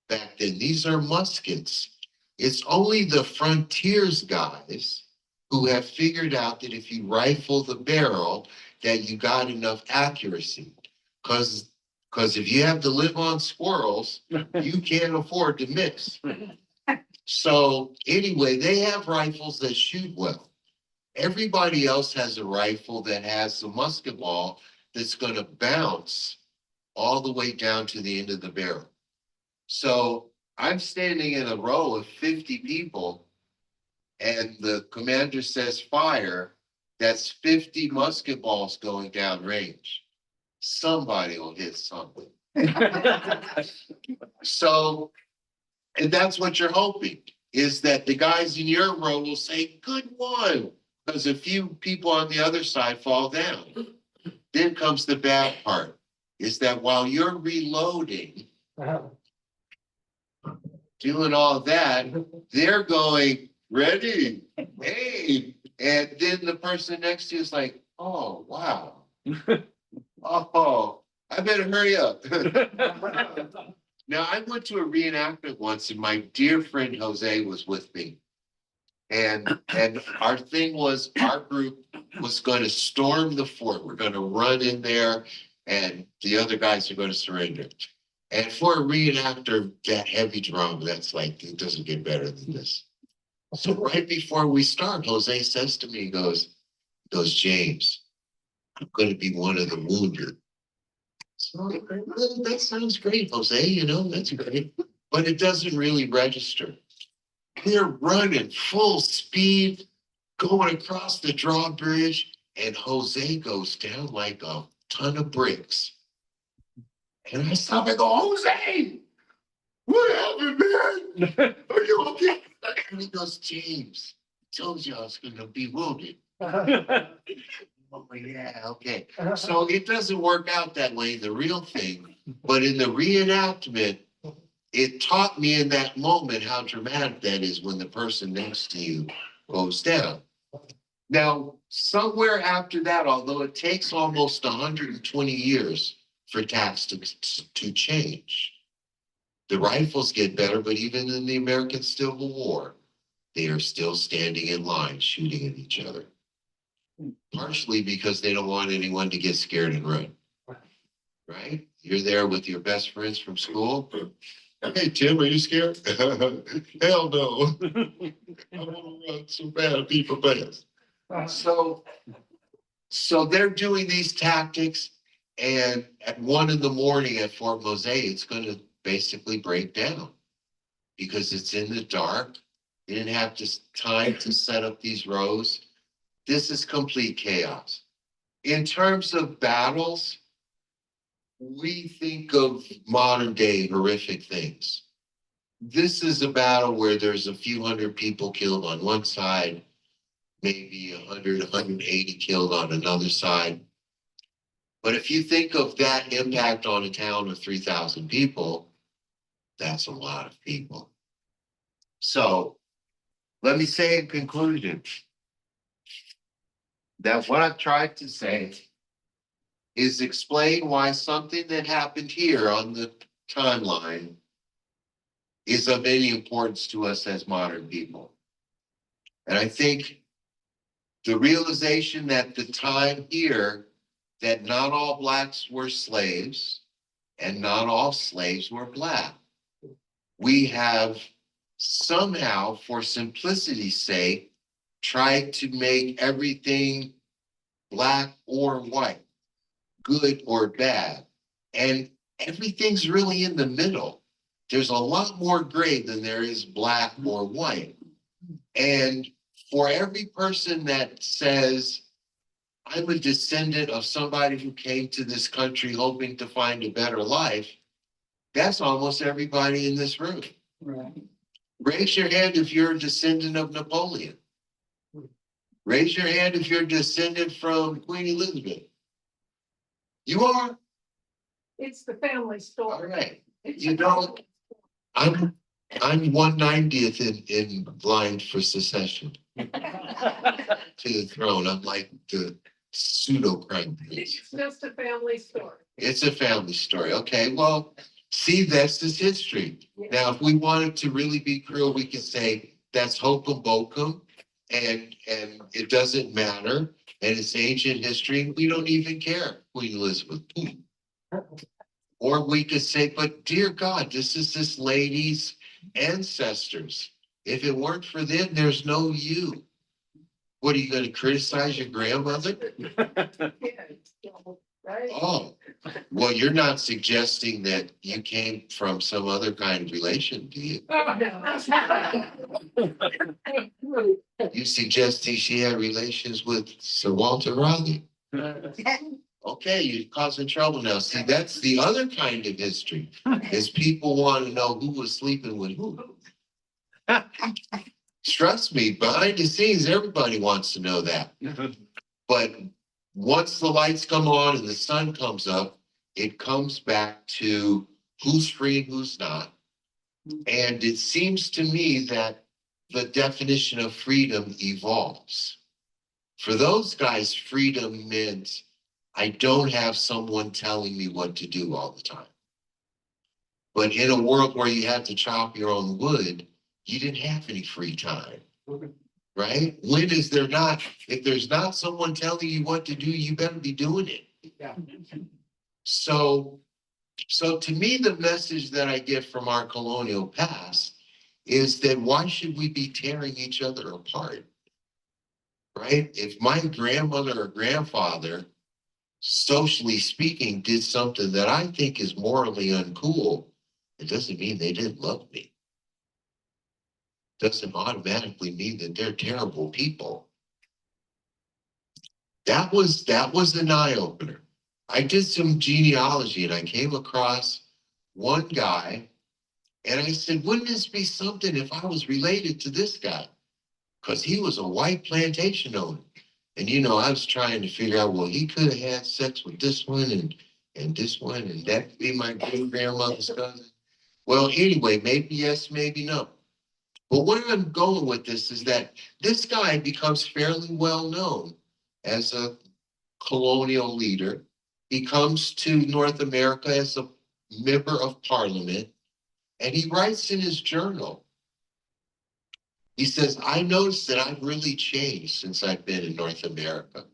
back then. These are muskets. It's only the frontiers guys who have figured out that if you rifle the barrel, that you got enough accuracy. Because if you have to live on squirrels, you can't afford to miss. So anyway, they have rifles that shoot well. Everybody else has a rifle that has a musket ball that's going to bounce all the way down to the end of the barrel. So I'm standing in a row of 50 people, and the commander says fire. That's 50 musket balls going down range. Somebody will hit something. So, and that's what you're hoping, is that the guys in your row will say, good one, because a few people on the other side fall down. Then comes the bad part, is that while you're reloading, doing all that, they're going, ready, hey, and then the person next to you is like, oh, wow. Oh, I better hurry up. Now, I went to a reenactment once, and my dear friend Jose was with me. And our thing was, our group was going to storm the fort. We're going to run in there, and the other guys are going to surrender. And for a reenactor, that heavy drama, that's like, it doesn't get better than this. So right before we start, Jose says to me, he goes, James, I'm going to be one of the wounded. So well, that sounds great, Jose, you know, that's great. But it doesn't really register. They're running full speed, going across the drawbridge, and Jose goes down like a ton of bricks. And I stop and go, Jose, what happened, man? Are you okay? And he goes, James, I told you I was going to be wounded. Oh, yeah, okay. So it doesn't work out that way in the real thing, but in the reenactment, it taught me in that moment how dramatic that is when the person next to you goes down. Now, somewhere after that, although it takes almost 120 years for tactics to change, the rifles get better, but even in the American Civil War, they are still standing in line shooting at each other. Partially because they don't want anyone to get scared and run. Right? You're there with your best friends from school. Hey, Tim, are you scared? Hell no. I want to run so bad, people fast. So they're doing these tactics, and at 1 a.m. at Fort Mose, it's going to basically break down because it's in the dark. They didn't have time to set up these rows. This is complete chaos. In terms of battles, we think of modern day horrific things. This is a battle where there's a few hundred people killed on one side, maybe 100, 180 killed on another side. But if you think of that impact on a town of 3,000 people, that's a lot of people. So let me say in conclusion, that what I've tried to say is explain why something that happened here on the timeline is of any importance to us as modern people. And I think the realization that the time here, that not all Blacks were slaves and not all slaves were Black. We have somehow, for simplicity's sake, tried to make everything Black or white, good or bad. And everything's really in the middle. There's a lot more gray than there is Black or white. And for every person that says, I'm a descendant of somebody who came to this country hoping to find a better life, that's almost everybody in this room. Right. Raise your hand if you're a descendant of Napoleon. Raise your hand if you're descended from Queen Elizabeth. You are? It's the family All story. right. It's You a know, family I'm 190th in line for succession story. to the throne. I'm like the pseudo crown prince. It's just a family story. It's a family story. Okay, well, see, that's this history. Yeah. Now, if we wanted to really be cruel, we could say that's hokum bokum and it doesn't matter. And it's ancient history. We don't even care, Queen Elizabeth. Or we could say, but dear God, this is this lady's ancestors. If it weren't for them, there's no you. What are you going to criticize your grandmother? Right? Oh, well, you're not suggesting that you came from some other kind of relation, do you? You suggesting she had relations with Sir Walter Raleigh? Okay, you're causing trouble now. See, that's the other kind of history, is people want to know who was sleeping with who. Trust me, behind the scenes, everybody wants to know that. But once the lights come on and the sun comes up, it comes back to who's free and who's not. And it seems to me that the definition of freedom evolves. For those guys, freedom meant I don't have someone telling me what to do all the time. But in a world where you had to chop your own wood, you didn't have any free time. Right? When is there not? If there's not someone telling you what to do, you better be doing it. Yeah. So to me, the message that I get from our colonial past is that why should we be tearing each other apart? Right? If my grandmother or grandfather, socially speaking, did something that I think is morally uncool, it doesn't mean they didn't love me. Doesn't automatically mean that they're terrible people. That was an eye opener. I did some genealogy and I came across one guy and I said, wouldn't this be something if I was related to this guy? Because he was a white plantation owner. And I was trying to figure out, well, he could have had sex with this one and this one, and that could be my great grandmother's cousin. Well, anyway, maybe yes, maybe no. But where I'm going with this is that this guy becomes fairly well known as a colonial leader. He comes to North America as a member of parliament, and he writes in his journal, he says, I noticed that I've really changed since I've been in North America.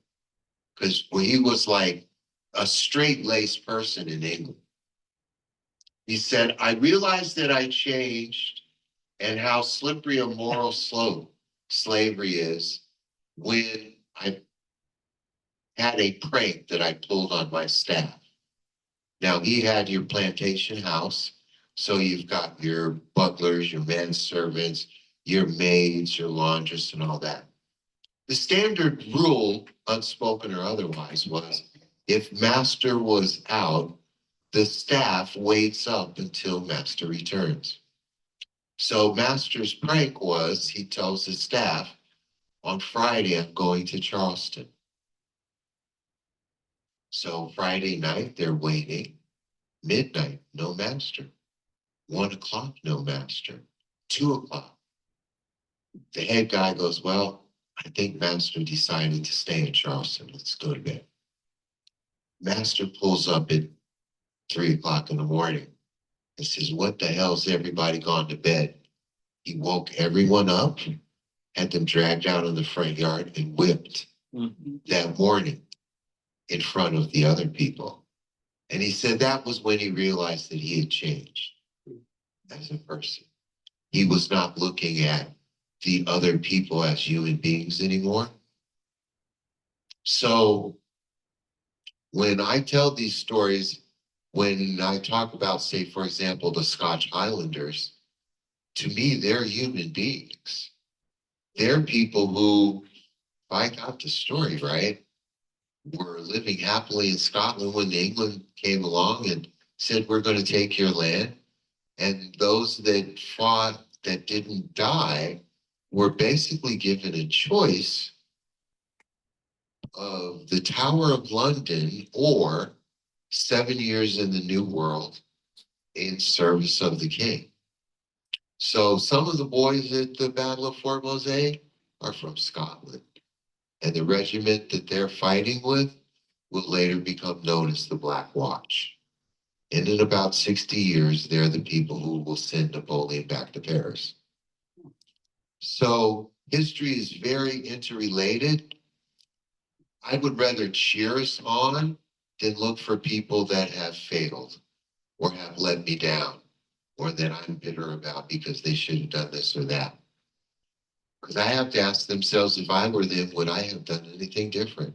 Because he was like a straight-laced person in England. He said, I realized that I changed and how slippery a moral slope slavery is when I had a prank that I pulled on my staff. Now, he had your plantation house, so you've got your butlers, your manservants, your maids, your laundress, and all that. The standard rule, unspoken or otherwise, was if master was out, the staff waits up until master returns. So master's prank was, he tells his staff, on Friday, I'm going to Charleston. So Friday night, they're waiting. Midnight, no master. 1 o'clock, no master. 2 o'clock. The head guy goes, well, I think master decided to stay in Charleston. Let's go to bed. Master pulls up at 3 o'clock in the morning and says, what the hell's everybody gone to bed? He woke everyone up, had them dragged out in the front yard and whipped that morning in front of the other people. And he said that was when he realized that he had changed as a person. He was not looking at the other people as human beings anymore. So when I tell these stories, when I talk about, say, for example, the Scotch Highlanders, to me, they're human beings. They're people who, if I got the story right, were living happily in Scotland when England came along and said, we're going to take your land. And those that fought that didn't die were basically given a choice of the Tower of London or 7 Years in the New World in service of the king. So some of the boys at the Battle of Fort Mose are from Scotland. And the regiment that they're fighting with will later become known as the Black Watch. And in about 60 years, they're the people who will send Napoleon back to Paris. So history is very interrelated. I would rather cheer us on than look for people that have failed or have let me down or that I'm bitter about because they should have done this or that. Because I have to ask themselves, if I were them, would I have done anything different?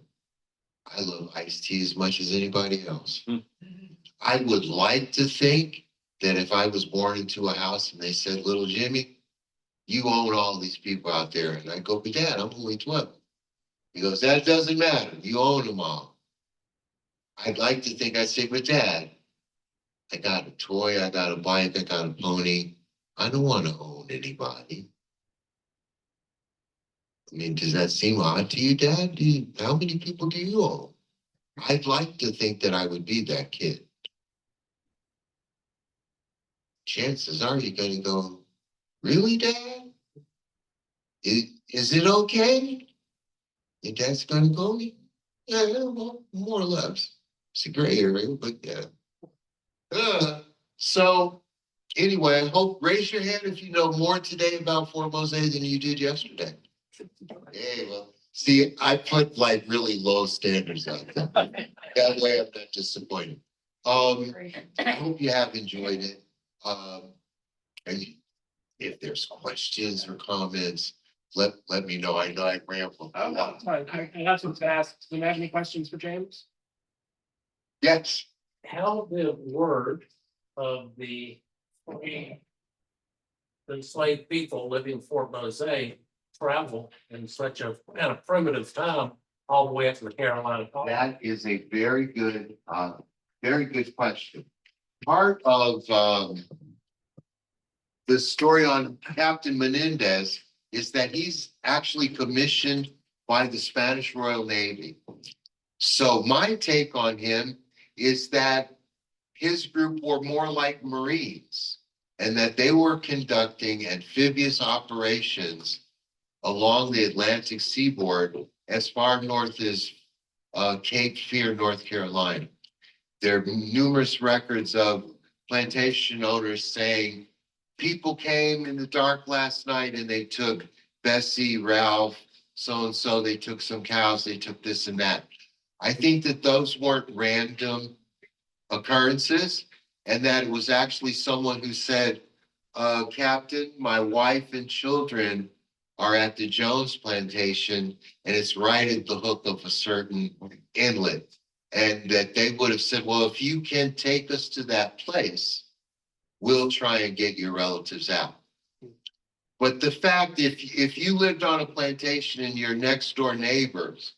I love iced tea as much as anybody else. I would like to think that if I was born into a house and they said, little Jimmy, you own all these people out there. And I go, but Dad, I'm only 12. He goes, that doesn't matter. You own them all. I'd like to think I'd say, but Dad, I got a toy, I got a bike, I got a pony. I don't want to own anybody. I mean, does that seem odd to you, Dad? How many people do you own? I'd like to think that I would be that kid. Chances are you're going to go, really, Dad? Is it okay? Your dad's going to go, yeah, well, more or less. It's a gray area, but yeah. So anyway, I hope, raise your hand if you know more today about Fort Mose than you did yesterday. Hey, well, see, I put like really low standards out there. That way I'm not disappointed. I hope you have enjoyed it. And if there's questions or comments, let me know. I know I rambled. I have some to ask. Do you have any questions for James? Yes, How the word of the enslaved people living in Fort Mose travel in such a kind of primitive time all the way up to the Carolina Colony? that is a very good question. Part of the story on Captain Menendez is that he's actually commissioned by the Spanish Royal Navy. So my take on him is that his group were more like Marines and that they were conducting amphibious operations along the Atlantic seaboard as far north as Cape Fear, North Carolina. There are numerous records of plantation owners saying, people came in the dark last night and they took Bessie, Ralph, so-and-so, they took some cows, they took this and that. I think that those weren't random occurrences and that it was actually someone who said, Captain, my wife and children are at the Jones plantation and it's right at the hook of a certain inlet. And that they would have said, well, if you can take us to that place, we'll try and get your relatives out. But the fact, if you lived on a plantation and your next door neighbor's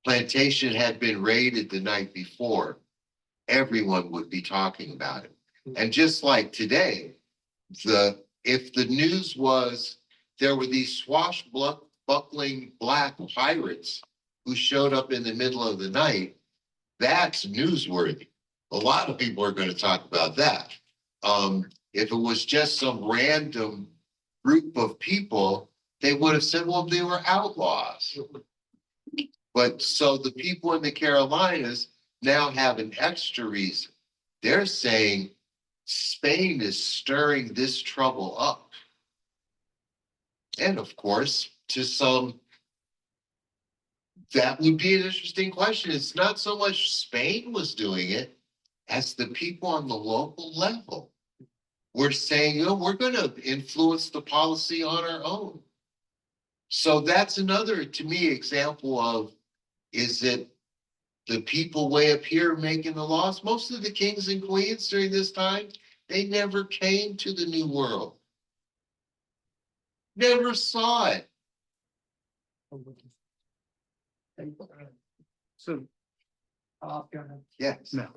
plantation had been raided the night before, everyone would be talking about it. And just like today, if the news was there were these swashbuckling black pirates who showed up in the middle of the night, that's newsworthy. A lot of people are going to talk about that. If it was just some random group of people, they would have said, well, they were outlaws. But so the people in the Carolinas now have an extra reason. They're saying Spain is stirring this trouble up. And of course, to some, that would be an interesting question. It's not so much Spain was doing it as the people on the local level were saying, you know, we're going to influence the policy on our own. So that's another, to me, example of, is it the people way up here making the laws? Most of the kings and queens during this time, they never came to the New World. Never saw it. So, Yes. no.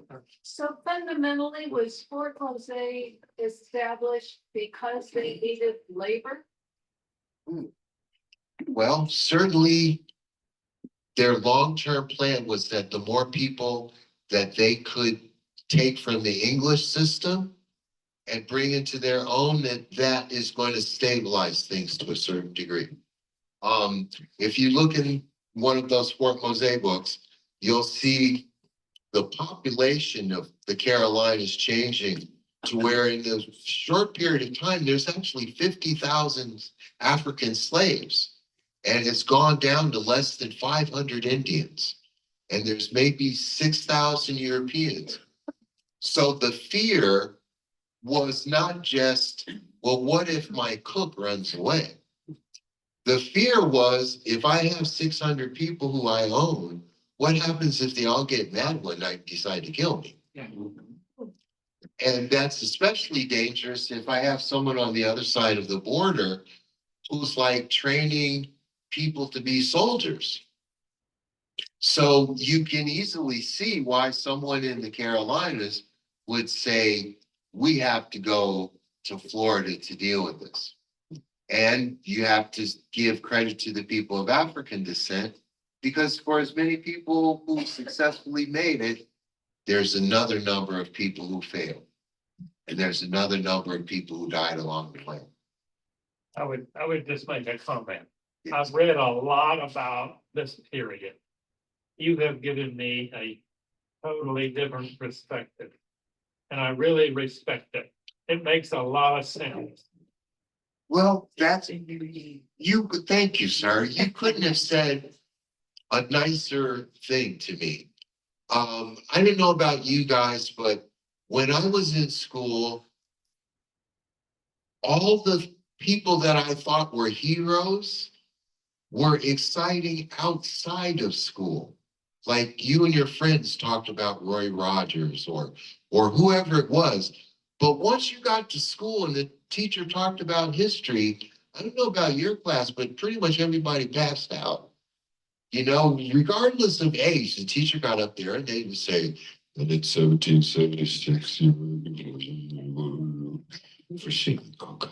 So fundamentally, was Fort Mose established because they needed labor? Well, certainly their long-term plan was that the more people that they could take from the English system and bring into their own, that is going to stabilize things to a certain degree. If you look in one of those Fort Mose books, you'll see the population of the Carolinas changing to where in a short period of time, there's actually 50,000 African slaves. And it's gone down to less than 500 Indians. And there's maybe 6,000 Europeans. So the fear was not just, well, what if my cook runs away? The fear was, if I have 600 people who I own, what happens if they all get mad one night and decide to kill me? And that's especially dangerous if I have someone on the other side of the border who's like training people to be soldiers. So you can easily see why someone in the Carolinas would say, we have to go to Florida to deal with this. And you have to give credit to the people of African descent, because for as many people who successfully made it, there's another number of people who failed. And there's another number of people who died along the way. I would just make a comment. Yes. I've read a lot about this period. You have given me a totally different perspective. And I really respect it. It makes a lot of sense. Well, that's, thank you, sir. You couldn't have said a nicer thing to me. I didn't know about you guys, but when I was in school, all the people that I thought were heroes were exciting outside of school. Like you and your friends talked about Roy Rogers or whoever it was. But once you got to school and the teacher talked about history, I don't know about your class, but pretty much everybody passed out. You know, regardless of age, the teacher got up there and they would say, and in 1776, for sure, oh God,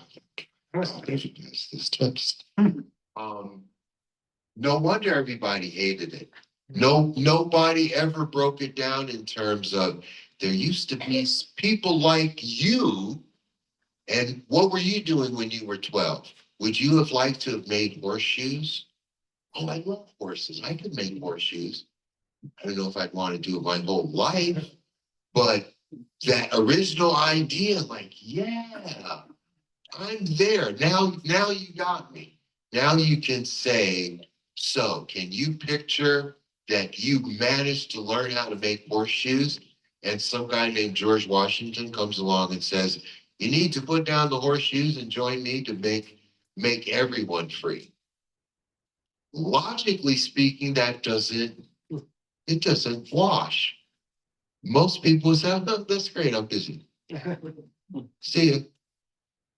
I'll never pass this test. No wonder everybody hated it. Nobody ever broke it down in terms of there used to be people like you. And what were you doing when you were 12? Would you have liked to have made horseshoes? Oh, I love horses. I could make horseshoes. I don't know if I'd want to do it my whole life, but that original idea, like, yeah, I'm there. Now you got me. Now you can say, so can you picture that you managed to learn how to make horseshoes and some guy named George Washington comes along and says, you need to put down the horseshoes and join me to make everyone free. Logically speaking, it doesn't wash. Most people say, oh, that's great, I'm busy. See ya.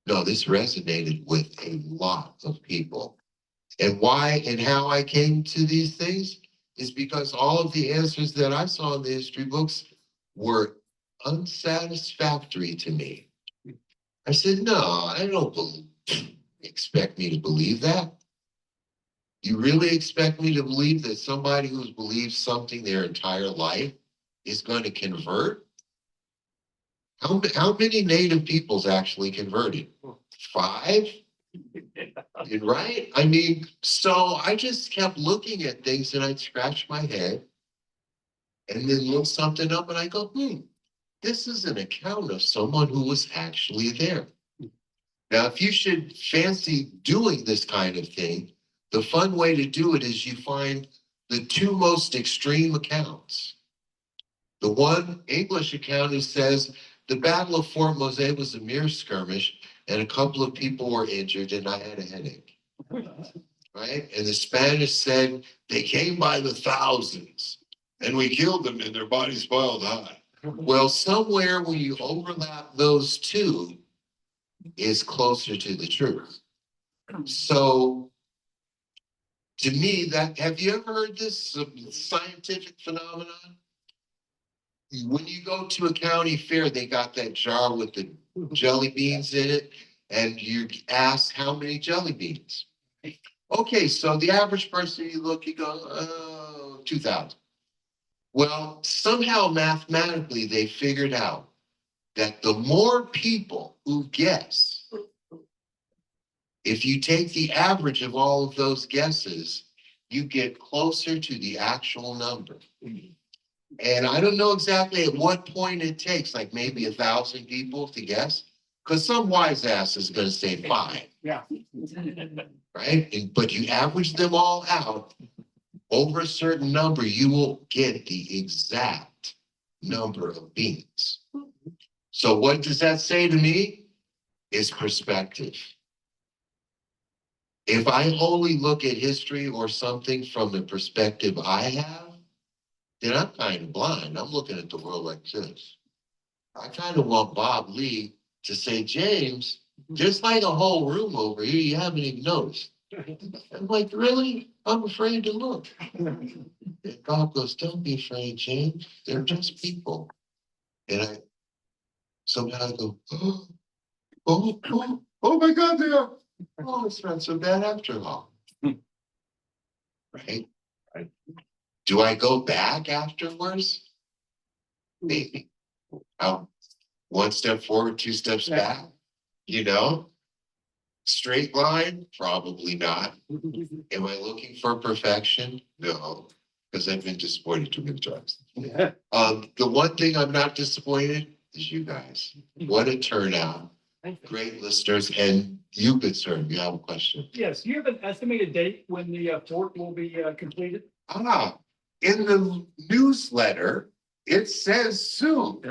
No, this resonated with a lot of people. And why and how I came to these things is because all of the answers that I saw in the history books were unsatisfactory to me. I said, no, I don't expect me to believe that. You really expect me to believe that somebody who's believed something their entire life is going to convert? How many native peoples actually converted? 5? Right? I mean, so I just kept looking at things and I'd scratch my head and then look something up and I go, this is an account of someone who was actually there. Now, if you should fancy doing this kind of thing, the fun way to do it is you find the 2 most extreme accounts. The one English account who says the Battle of Fort Mose was a mere skirmish and a couple of people were injured and I had a headache. Right? And the Spanish said they came by the thousands and we killed them and their bodies boiled hot. Well, somewhere when you overlap those 2 is closer to the truth. So to me, have you ever heard this scientific phenomenon? When you go to a county fair, they got that jar with the jelly beans in it, and you ask how many jelly beans. Okay, so the average person, you look, you go, 2,000. Well, somehow mathematically, they figured out that the more people who guess, if you take the average of all of those guesses, you get closer to the actual number. And I don't know exactly at what point it takes, like maybe 1,000 people to guess, because some wise ass is gonna say 5, Yeah. right? But you average them all out, over a certain number, you will get the exact number of beings. So what does that say to me? It's perspective. If I only look at history or something from the perspective I have, then I'm kind of blind. I'm looking at the world like this. I kind of want Bob Lee to say, James, there's like a whole room over here you haven't even noticed. I'm like, really? I'm afraid to look. And Bob goes, don't be afraid, James. They're just people. And I somehow go, oh my God, they are. Oh, it's not so bad after all. Right? Right. Do I go back afterwards? Maybe. One step forward, 2 steps back, you know? Straight line? Probably not. Am I looking for perfection? No, because I've been disappointed too many times. The one thing I'm not disappointed is you guys. What a turnout. Great listeners, and you, good sir, you have a question. Yes, you have an estimated date when the fort will be completed? In the newsletter, it says soon.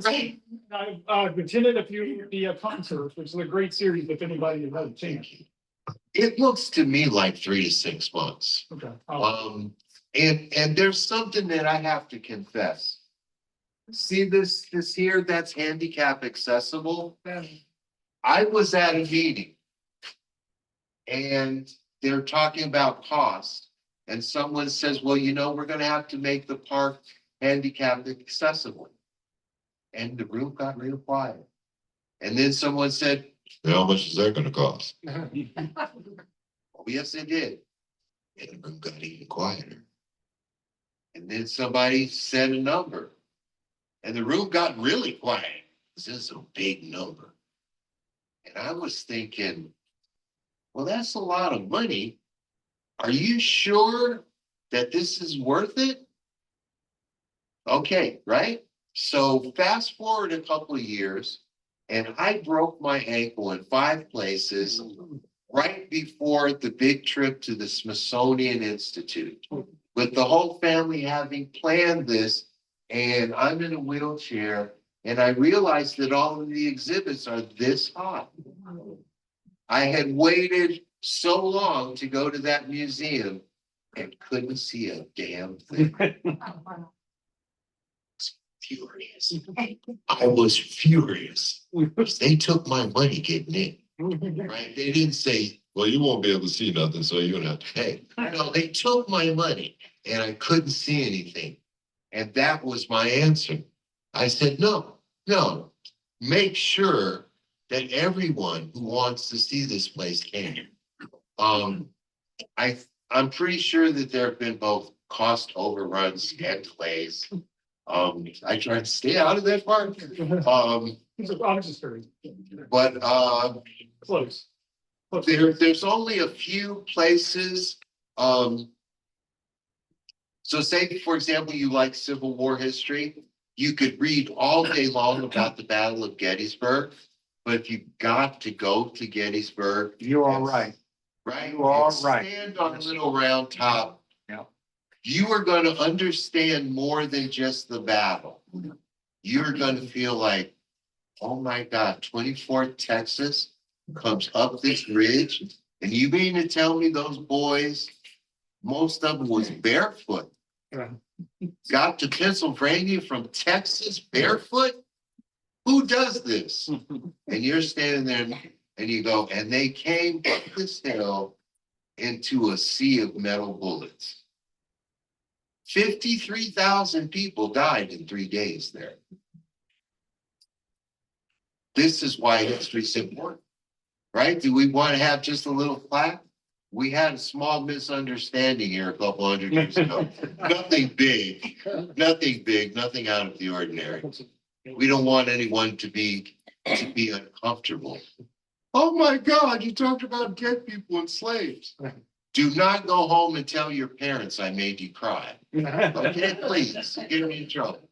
Right. I've attended a few of the concerts, which is a great series if anybody has had a chance. It looks to me like 3 to 6 months. Okay. And there's something that I have to confess. See this here that's handicap accessible? I was at a meeting and they're talking about cost. And someone says, well, you know, we're gonna have to make the park handicap accessible. And the room got real quiet. And then someone said, how much is that gonna cost? Oh, yes, it did. And the room got even quieter. And then somebody said a number. And the room got really quiet. This is a big number. And I was thinking, well, that's a lot of money. Are you sure that this is worth it? Okay, right? So fast forward a couple of years, and I broke my ankle in 5 places right before the big trip to the Smithsonian Institute, with the whole family having planned this. And I'm in a wheelchair, and I realized that all of the exhibits are this high. I had waited so long to go to that museum and couldn't see a damn thing. Furious. I was furious. They took my money getting in, right? They didn't say, well, you won't be able to see nothing, so you're gonna have to pay. No, they took my money and I couldn't see anything. And that was my answer. I said, no, make sure that everyone who wants to see this place can. I'm pretty sure that there have been both cost overruns and delays. I try to stay out of that part. I'm just very. But Close. there's only a few places. So say, for example, you like Civil War history, you could read all day long about the Battle of Gettysburg, but if you got to go to Gettysburg. You are right. Right? You are And right. stand on a little round top. Yeah. You are going to understand more than just the battle. You're going to feel like, oh my God, 24th Texas comes up this ridge, and you mean to tell me those boys, most of them was barefoot, got to Pennsylvania from Texas barefoot? Who does this? And you're standing there and you go, and they came up this hill into a sea of metal bullets. 53,000 people died in 3 days there. This is why history is important, right? Do we want to have just a little plaque? We had a small misunderstanding here a couple hundred years ago. Nothing big, nothing out of the ordinary. We don't want anyone to be uncomfortable. Oh my God, you talked about dead people and slaves. Do not go home and tell your parents I made you cry. Okay, please, get me in trouble.